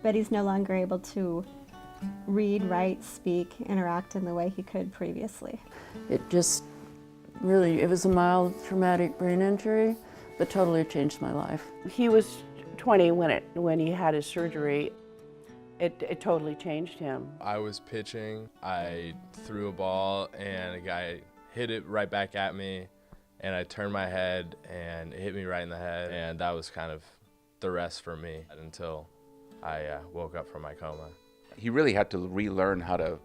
but he's no longer able to read, write, speak, interact in the way he could previously. It just really, it was a mild traumatic brain injury, but totally changed my life. He was 20 when he had his surgery. It totally changed him. I was pitching, I threw a ball and a guy hit it right back at me, and I turned my head and it hit me right in the head, and that was kind of the rest for me until I woke up from my coma. He really had to relearn how to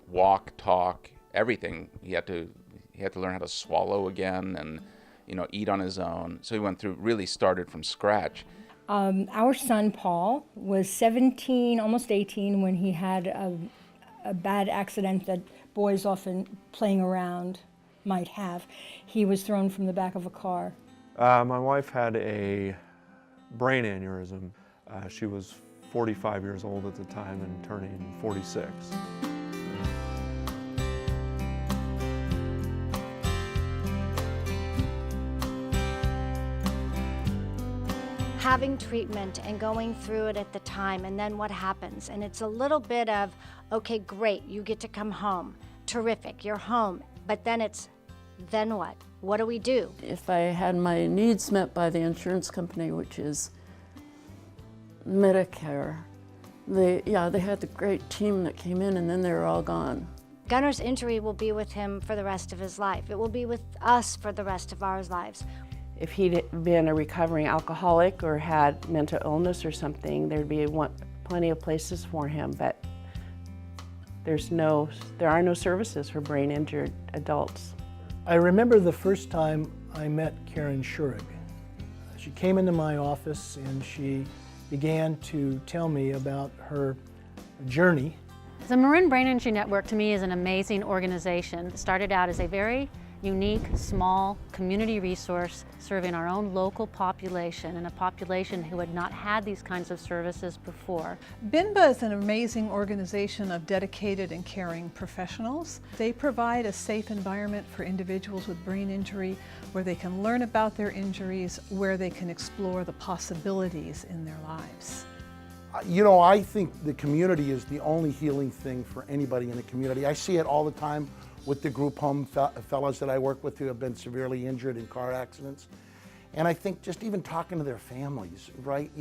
walk, talk, everything. He had to learn how to swallow again and, eat on his own. So he really started from scratch. Our son Paul was 17, almost 18, when he had a bad accident that boys often playing around might have. He was thrown from the back of a car. My wife had a brain aneurysm. She was 45 years old at the time and turning 46. Having treatment and going through it at the time, and then what happens. And it's a little bit of, okay, great, you get to come home. Terrific, you're home. But then it's, then what? What do we do? If I had my needs met by the insurance company, which is Medicare, they had the great team that came in and then they were all gone. Gunner's injury will be with him for the rest of his life. It will be with us for the rest of our lives. If he'd been a recovering alcoholic or had mental illness or something, there'd be plenty of places for him, but there are no services for brain injured adults. I remember the first time I met Karen Schurig. She came into my office and she began to tell me about her journey. The Maroon Brain Injury Network to me is an amazing organization. It started out as a very unique, small community resource serving our own local population and a population who had not had these kinds of services before. BINBA is an amazing organization of dedicated and caring professionals. They provide a safe environment for individuals with brain injury where they can learn about their injuries, where they can explore the possibilities in their lives. I think the community is the only healing thing for anybody in the community. I see it all the time with the group home fellows that I work with who have been severely injured in car accidents. And I think just even talking to their families, right?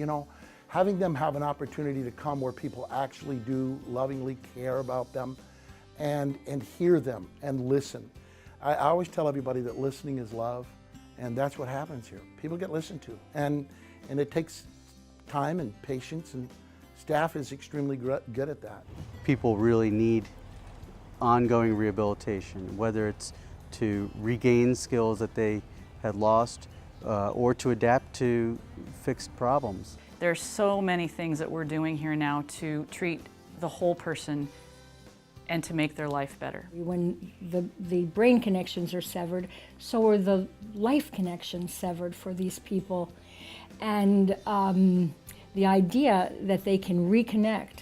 Having them have an opportunity to come where people actually do lovingly care about them and hear them and listen. I always tell everybody that listening is love, and that's what happens here. People get listened to, and it takes time and patience, and staff is extremely good at that. People really need ongoing rehabilitation, whether it's to regain skills that they had lost or to adapt to fixed problems. There's so many things that we're doing here now to treat the whole person and to make their life better. When the brain connections are severed, so are the life connections severed for these people. And the idea that they can reconnect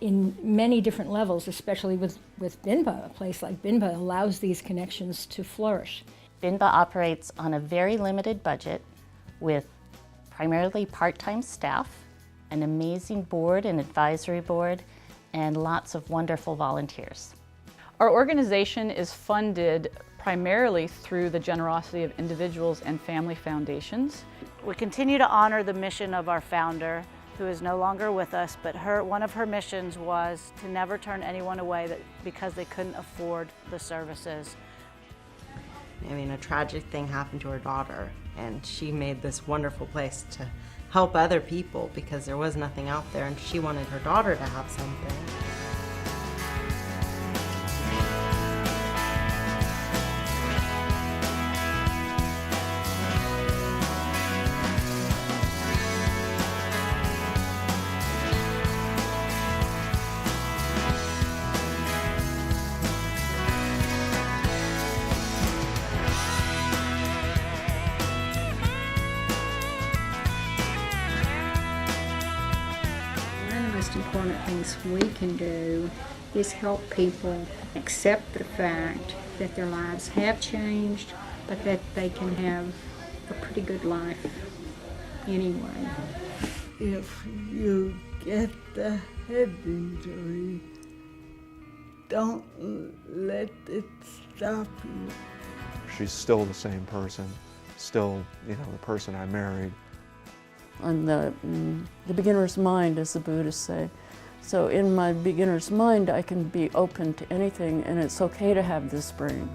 in many different levels, especially with BINBA, a place like BINBA allows these connections to flourish. BINBA operates on a very limited budget with primarily part-time staff, an amazing board and advisory board, and lots of wonderful volunteers. Our organization is funded primarily through the generosity of individuals and family foundations. We continue to honor the mission of our founder, who is no longer with us, but one of her missions was to never turn anyone away because they couldn't afford the services. I mean, a tragic thing happened to her daughter, and she made this wonderful place to help other people because there was nothing out there, and she wanted her daughter to have something. Important things we can do is help people accept the fact that their lives have changed, but that they can have a pretty good life anyway. If you get the head injury, don't let it stop you. She's still the same person, still, the person I married. I'm the beginner's mind, as the Buddhists say. So in my beginner's mind, I can be open to anything, and it's okay to have this brain.